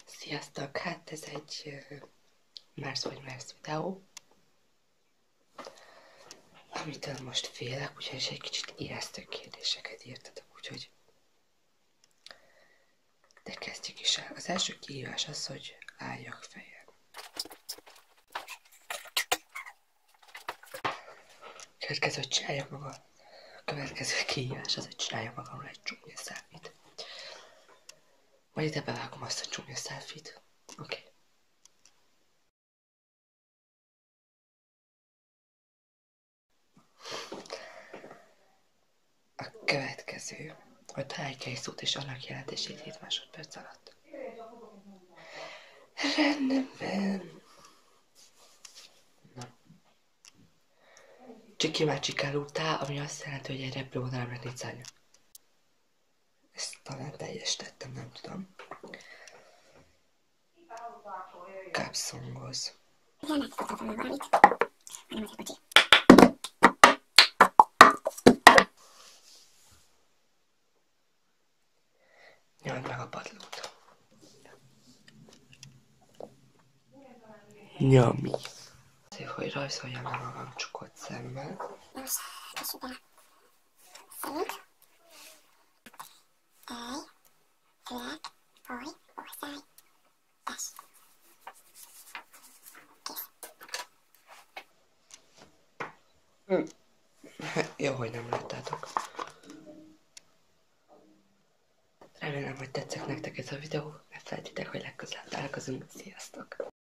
Sziasztok! Hát ez egy Mars vagy Mars videó, amitől most félek, ugyanis egy kicsit ijesztő kérdéseket írtatok, úgyhogy de kezdjük is el. Az első kihívás az, hogy álljak fejen. Következő kihívás az, hogy csináljak magamra egy csúnya selfie-t. Majd ide bevágom azt a csúnya selfie-t. Oké. A következő, hogy találj ki egy szót és annak jelentését 7 másodperc alatt. Rendben. Na. Csiki mácsikálótá, ami azt jelenti, hogy egy repülőmodellnek nincs szárnya. Ezt talán teljesítettem, nem tudom. Kápszongoz. Nyomd meg a padlót. Nyomj. Azért, hogy rajzoljam le magam csukott szemmel. Most kössük bele. Szép. Ej. Ülek. Foly. Orszáj. Tess. Kész. Jó, hogy nem láttátok. Remélem, hogy tetszett nektek ez a videó. Ne felejtsétek, hogy legközelebb találkozunk. Sziasztok!